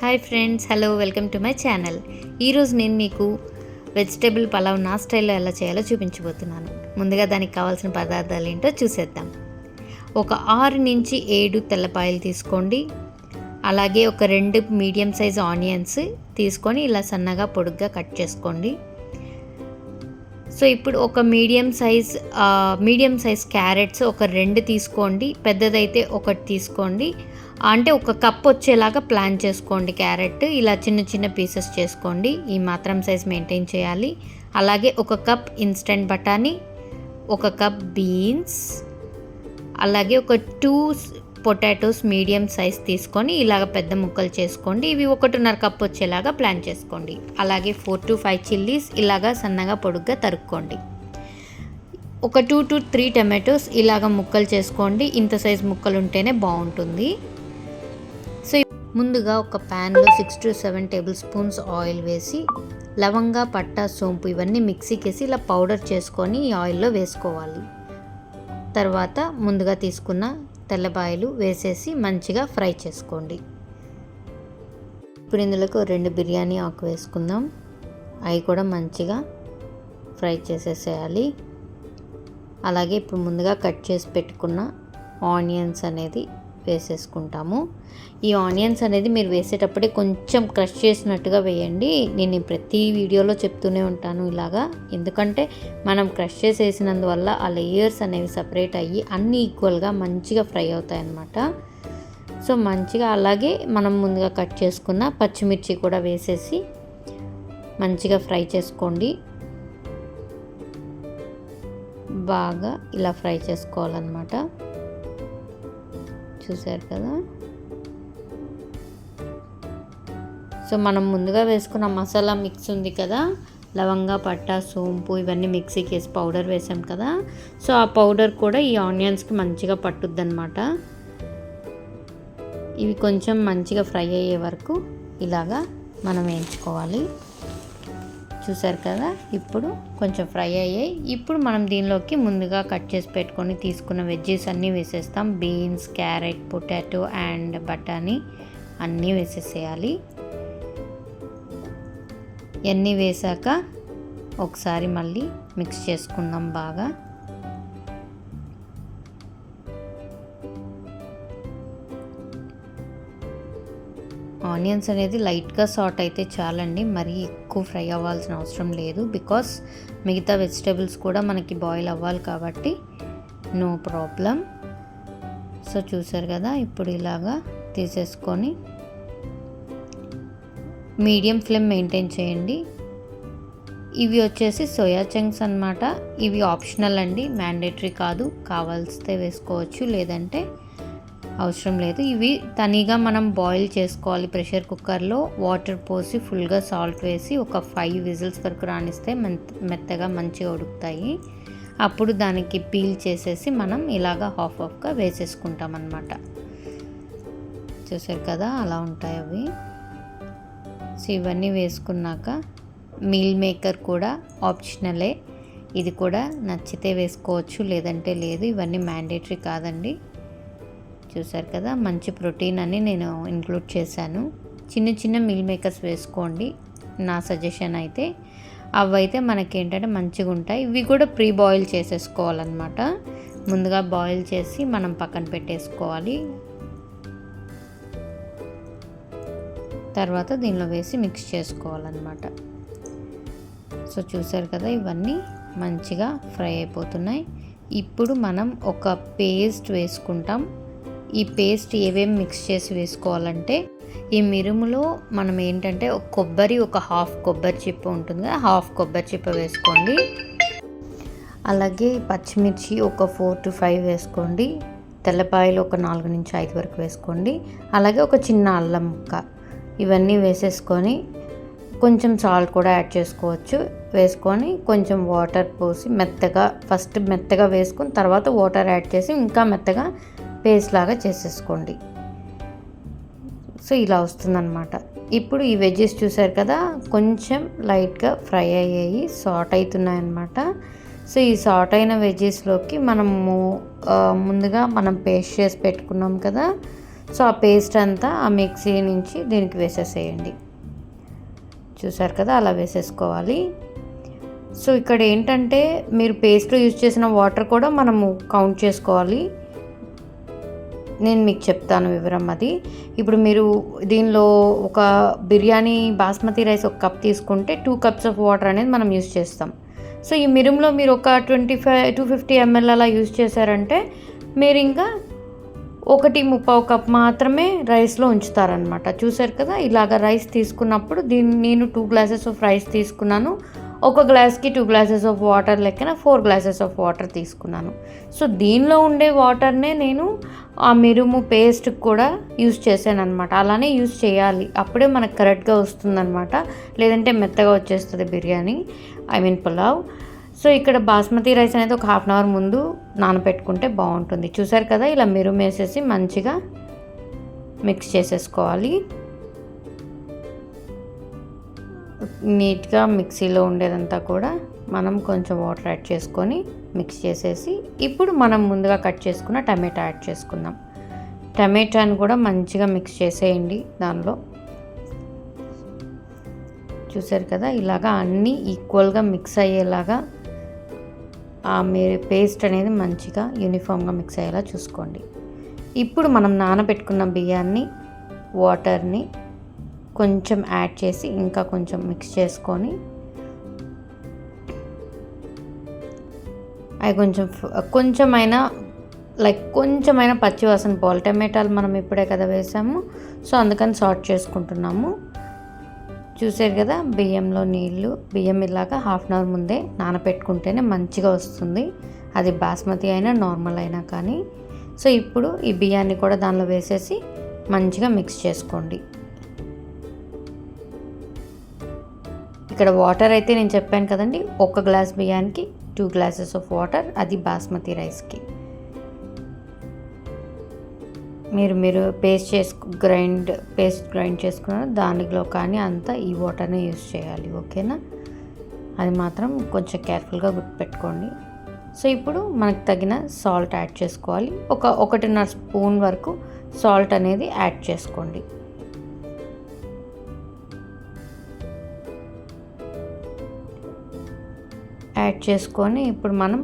Hi friends, hello, welcome to my channel. ఈరోజు నేను మీకు వెజిటేబుల్ పలావ్ నా స్టైల్లో ఎలా చేయాలో చూపించబోతున్నాను. ముందుగా దానికి కావాల్సిన పదార్థాలు ఏంటో చూసేద్దాం. ఒక 6 నుంచి 7 తెల్లపాయలు తీసుకోండి. అలాగే ఒక 2 మీడియం సైజ్ ఆనియన్స్ తీసుకొని ఇలా సన్నగా పొడుగ్గా కట్ చేసుకోండి. సో ఇప్పుడు ఒక మీడియం సైజ్ క్యారెట్స్ ఒక 2 తీసుకోండి. పెద్దదైతే ఒకటి తీసుకోండి. అంటే ఒక కప్ వచ్చేలాగా ప్లాన్ చేసుకోండి. క్యారెట్ ఇలా చిన్న చిన్న పీసెస్ చేసుకోండి. ఈ మాత్రం సైజ్ మెయింటైన్ చేయాలి. అలాగే ఒక కప్ ఇన్స్టెంట్ బఠానీ, ఒక కప్ బీన్స్, అలాగే ఒక 2 పొటాటోస్ మీడియం సైజ్ తీసుకొని ఇలాగ పెద్ద ముక్కలు చేసుకోండి. ఇవి 1.5 కప్ వచ్చేలాగా ప్లాన్ చేసుకోండి. అలాగే 4 to 5 చిల్లీస్ ఇలాగా సన్నగా పొడుగ్గా తరుక్కోండి. ఒక 2 to 3 టమాటోస్ ఇలాగ ముక్కలు చేసుకోండి. ఇంత సైజ్ ముక్కలు ఉంటేనే బాగుంటుంది. సో ముందుగా ఒక ప్యాన్లో 6 to 7 టేబుల్ స్పూన్స్ ఆయిల్ వేసి లవంగా, పట్టా, సోంపు ఇవన్నీ మిక్సీకి వేసి ఇలా పౌడర్ చేసుకొని ఈ ఆయిల్లో వేసుకోవాలి. తర్వాత ముందుగా తీసుకున్న తెల్లపాయలు వేసేసి మంచిగా ఫ్రై చేసుకోండి. ఇప్పుడు ఇందులోకి 2 బిర్యానీ ఆకు వేసుకుందాం. అవి కూడా మంచిగా ఫ్రై చేసేసేయాలి. అలాగే ఇప్పుడు ముందుగా కట్ చేసి పెట్టుకున్న ఆనియన్స్ అనేది వేసేసుకుంటాము. ఈ ఆనియన్స్ అనేది మీరు వేసేటప్పుడే కొంచెం క్రష్ చేసినట్టుగా వేయండి. నేను ప్రతి వీడియోలో చెప్తూనే ఉంటాను ఇలాగా, ఎందుకంటే మనం క్రష్ చేసి వేసినందువల్ల ఆ లేయర్స్ అనేవి సపరేట్ అయ్యి అన్నీ ఈక్వల్గా మంచిగా ఫ్రై అవుతాయి అన్నమాట. సో మంచిగా అలాగే మనం ముందుగా కట్ చేసుకున్న పచ్చిమిర్చి కూడా వేసేసి మంచిగా ఫ్రై చేసుకోండి. బాగా ఇలా ఫ్రై చేసుకోవాలన్నమాట. చూసారు కదా. సో మనం ముందుగా వేసుకున్న మసాలా మిక్స్ ఉంది కదా, లవంగా, పట్టా, సోంపు ఇవన్నీ మిక్సీకి వేసి పౌడర్ వేసాం కదా. సో ఆ పౌడర్ కూడా ఈ ఆనియన్స్కి మంచిగా పట్టుద్ది అన్నమాట. ఇవి కొంచెం మంచిగా ఫ్రై అయ్యే వరకు ఇలాగా మనం వేయించుకోవాలి. చూసారు కదా, ఇప్పుడు కొంచెం ఫ్రై అయ్యాయి. ఇప్పుడు మనం దీనిలోకి ముందుగా కట్ చేసి పెట్టుకొని తీసుకున్న వెజ్జెస్ అన్నీ వేసేస్తాం. బీన్స్, క్యారెట్, పొటాటో అండ్ బఠానీ అన్నీ వేసేసేయాలి. ఇవన్నీ వేసాక ఒకసారి మళ్ళీ మిక్స్ చేసుకుందాం బాగా. ఆనియన్స్ అనేది లైట్గా సాట్ అయితే చాలండి, మరీ ఎక్కువ ఫ్రై అవ్వాల్సిన అవసరం లేదు. బికాస్ మిగతా వెజిటేబుల్స్ కూడా మనకి బాయిల్ అవ్వాలి కాబట్టి నో ప్రాబ్లం. సో చూసారు కదా, ఇప్పుడు ఇలాగా తీసేసుకొని మీడియం ఫ్లేమ్ మెయింటైన్ చేయండి. ఇవి వచ్చేసి సోయా చంక్స్ అన్నమాట. ఇవి ఆప్షనల్ అండి, మ్యాండేటరీ కాదు. కావాల్సితే వేసుకోవచ్చు, లేదంటే అవసరం లేదు. ఇవి తనిగా మనం బాయిల్ చేసుకోవాలి. ప్రెషర్ కుక్కర్లో వాటర్ పోసి ఫుల్గా సాల్ట్ వేసి ఒక 5 విజిల్స్ వరకు రానిస్తే మెత్తగా మంచిగా ఉడుకుతాయి. అప్పుడు దానికి పీల్ చేసేసి మనం ఇలాగా హాఫ్గా వేసేసుకుంటాం అన్నమాట. చూసారు కదా, అలా ఉంటాయి అవి. సో ఇవన్నీ వేసుకున్నాక మీల్ మేకర్ కూడా ఆప్షనలే. ఇది కూడా నచ్చితే వేసుకోవచ్చు, లేదంటే లేదు. ఇవన్నీ మ్యాండేటరీ కాదండి. చూసారు కదా, మంచి ప్రోటీన్ అని నేను ఇంక్లూడ్ చేశాను. చిన్న చిన్న మీల్ మేకర్స్ వేసుకోండి, నా సజెషన్ అయితే. అవైతే మనకేంటంటే మంచిగా ఉంటాయి. ఇవి కూడా ప్రీ బాయిల్ చేసేసుకోవాలన్నమాట. ముందుగా బాయిల్ చేసి మనం పక్కన పెట్టేసుకోవాలి. తర్వాత దీనిలో వేసి మిక్స్ చేసుకోవాలన్నమాట. సో చూసారు కదా, ఇవన్నీ మంచిగా ఫ్రై అయిపోతున్నాయి. ఇప్పుడు మనం ఒక పేస్ట్ వేసుకుంటాం. ఈ పేస్ట్ ఏవేమి మిక్స్ చేసి వేసుకోవాలంటే, ఈ మిరుములో మనం ఏంటంటే ఒక హాఫ్ కొబ్బరి చిప్ప ఉంటుంది కదా, హాఫ్ కొబ్బరి చిప్ప వేసుకోండి. అలాగే పచ్చిమిర్చి ఒక 4 to 5 వేసుకోండి. తెల్లపాయలు ఒక 4 నుంచి 5 వరకు వేసుకోండి. అలాగే ఒక చిన్న అల్లం ముక్క, ఇవన్నీ వేసేసుకొని కొంచెం సాల్ట్ కూడా యాడ్ చేసుకోవచ్చు. వేసుకొని కొంచెం వాటర్ పోసి ఫస్ట్ మెత్తగా వేసుకొని తర్వాత వాటర్ యాడ్ చేసి ఇంకా మెత్తగా పేస్ట్ లాగా చేసేసుకోండి. సో ఇలా వస్తుందన్నమాట. ఇప్పుడు ఈ వెజ్జెస్ చూసారు కదా, కొంచెం లైట్గా ఫ్రై అయ్యాయి, సాట్ అవుతున్నాయి అన్నమాట. సో ఈ సాట్ అయిన వెజ్జెస్లోకి మనము ముందుగా మనం పేస్ట్ చేసి పెట్టుకున్నాం కదా, సో ఆ పేస్ట్ అంతా ఆ మిక్సీ నుంచి దీనికి వేసేసేయండి. చూసారు కదా, అలా వేసేసుకోవాలి. సో ఇక్కడ ఏంటంటే మీరు పేస్ట్లో యూజ్ చేసిన వాటర్ కూడా మనము కౌంట్ చేసుకోవాలి. నేను మీకు చెప్తాను వివరం అది. ఇప్పుడు మీరు దీనిలో ఒక బిర్యానీ బాస్మతి రైస్ ఒక కప్ తీసుకుంటే 2 cups ఆఫ్ వాటర్ అనేది మనం యూజ్ చేస్తాం. సో ఈ మిరియంలో మీరు ఒక 250 ml అలా యూజ్ చేశారంటే మీరు ఇంకా 1.25 కప్ మాత్రమే రైస్లో ఉంచుతారనమాట. చూసారు కదా, ఇలాగ రైస్ తీసుకున్నప్పుడు నేను 2 glasses ఆఫ్ రైస్ తీసుకున్నాను. ఒక గ్లాస్కి 2 glasses ఆఫ్ వాటర్ లెక్కన 4 glasses ఆఫ్ వాటర్ తీసుకున్నాను. సో దీనిలో ఉండే వాటర్నే నేను ఆ మిరుము పేస్ట్కి కూడా యూజ్ చేశాను అనమాట. అలానే యూజ్ చేయాలి, అప్పుడే మనకు కరెక్ట్గా వస్తుందన్నమాట. లేదంటే మెత్తగా వచ్చేస్తుంది బిర్యానీ, పులావ్. సో ఇక్కడ బాస్మతి రైస్ అనేది ఒక 1/2 hour ముందు నానబెట్టుకుంటే బాగుంటుంది. చూసారు కదా, ఇలా మిరుము వేసేసి మంచిగా మిక్స్ చేసేసుకోవాలి. నీట్గా మిక్సీలో ఉండేదంతా కూడా మనం కొంచెం వాటర్ యాడ్ చేసుకొని మిక్స్ చేసేసి ఇప్పుడు మనం ముందుగా కట్ చేసుకున్న టమాటా యాడ్ చేసుకుందాం. టమాటాని కూడా మంచిగా మిక్స్ చేసేయండి దానిలో. చూసారు కదా, ఇలాగా అన్నీ ఈక్వల్గా మిక్స్ అయ్యేలాగా మీరు పేస్ట్ అనేది మంచిగా యూనిఫామ్గా మిక్స్ అయ్యేలా చూసుకోండి. ఇప్పుడు మనం నానబెట్టుకున్న బియ్యాన్ని, వాటర్ని కొంచెం యాడ్ చేసి ఇంకా కొంచెం మిక్స్ చేసుకొని అవి కొంచెమైనా పచ్చి వాసన పోవాలి. టమాటాలు మనం ఇప్పుడే కదా వేసాము, సో అందుకని సార్ట్ చేసుకుంటున్నాము. చూసారు కదా, బియ్యం ఇలాగా 1/2 hour ముందే నానబెట్టుకుంటేనే మంచిగా వస్తుంది. అది బాస్మతి అయినా నార్మల్ అయినా కానీ. సో ఇప్పుడు ఈ బియ్యాన్ని కూడా దానిలో వేసేసి మంచిగా మిక్స్ చేసుకోండి. ఇక్కడ వాటర్ అయితే నేను చెప్పాను కదండి, 1 glass బియ్యానికి 2 glasses ఆఫ్ వాటర్, అది బాస్మతి రైస్కి. మీరు పేస్ట్ గ్రైండ్ చేసుకున్నారు దానిలో కానీ అంతా ఈ వాటర్ని యూజ్ చేయాలి, ఓకేనా? అది మాత్రం కొంచెం కేర్ఫుల్గా గుర్తుపెట్టుకోండి. సో ఇప్పుడు మనకు తగిన సాల్ట్ యాడ్ చేసుకోవాలి. 1.5 spoon వరకు సాల్ట్ అనేది యాడ్ చేసుకోండి. యాడ్ చేసుకొని ఇప్పుడు మనం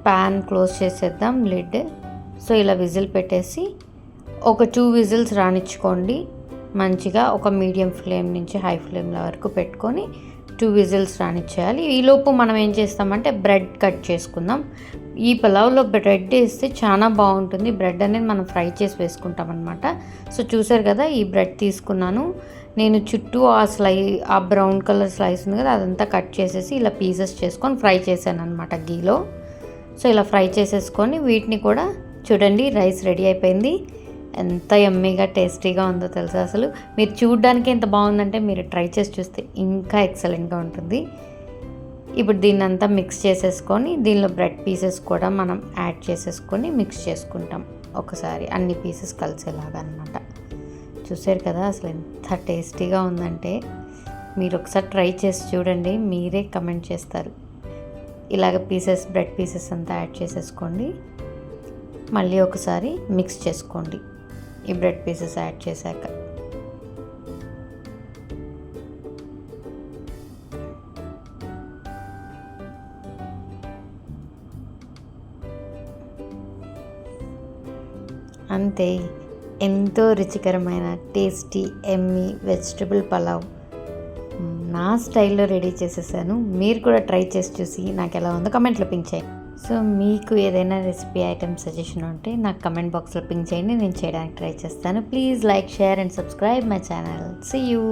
ప్యాన్ క్లోజ్ చేసేద్దాం, లిడ్. సో ఇలా విజిల్ పెట్టేసి ఒక 2 whistles రానిచ్చుకోండి మంచిగా. ఒక మీడియం ఫ్లేమ్ నుంచి హై ఫ్లేమ్ వరకు పెట్టుకొని 2 whistles రానిచ్చేయాలి. ఈలోపు మనం ఏం చేస్తామంటే బ్రెడ్ కట్ చేసుకుందాం. ఈ పులావ్లో బ్రెడ్ వేస్తే చాలా బాగుంటుంది. బ్రెడ్ అనేది మనం ఫ్రై చేసి వేసుకుంటాం అనమాట. సో చూసారు కదా, ఈ బ్రెడ్ తీసుకున్నాను నేను. చుట్టూ ఆ బ్రౌన్ కలర్ స్లైస్ ఉంది కదా, అదంతా కట్ చేసేసి ఇలా పీసెస్ చేసుకొని ఫ్రై చేశాను అనమాట గీలో. సో ఇలా ఫ్రై చేసేసుకొని వీటిని కూడా చూడండి, రైస్ రెడీ అయిపోయింది. ఎంత యమ్మీగా టేస్టీగా ఉందో తెలుసా అసలు. మీరు చూడడానికి ఎంత బాగుందంటే మీరు ట్రై చేసి చూస్తే ఇంకా ఎక్సలెంట్గా ఉంటుంది. ఇప్పుడు దీన్ని అంతా మిక్స్ చేసేసుకొని దీనిలో బ్రెడ్ పీసెస్ కూడా మనం యాడ్ చేసేసుకొని మిక్స్ చేసుకుంటాం ఒకసారి, అన్ని పీసెస్ కలిసేలాగా అనమాట. చూసారు కదా, అసలు ఎంత టేస్టీగా ఉందంటే మీరు ఒకసారి ట్రై చేసి చూడండి, మీరే కమెంట్ చేస్తారు. ఇలాగ బ్రెడ్ పీసెస్ అంతా యాడ్ చేసేసుకోండి. మళ్ళీ ఒకసారి మిక్స్ చేసుకోండి ఈ బ్రెడ్ పీసెస్ యాడ్ చేశాక. అంతే, ఎంతో రుచికరమైన టేస్టీ ఎమ్మీ వెజిటబుల్ పలావ్ నా స్టైల్లో రెడీ చేసేసాను. మీరు కూడా ట్రై చేసి చూసి నాకు ఎలా ఉందో కమెంట్లో పింక్ చేయండి. సో మీకు ఏదైనా రెసిపీ ఐటమ్ సజెషన్ ఉంటే నాకు కమెంట్ బాక్స్లో పింక్ చేయండి, నేను చేయడానికి ట్రై చేస్తాను. Please like, share and subscribe my channel. See you.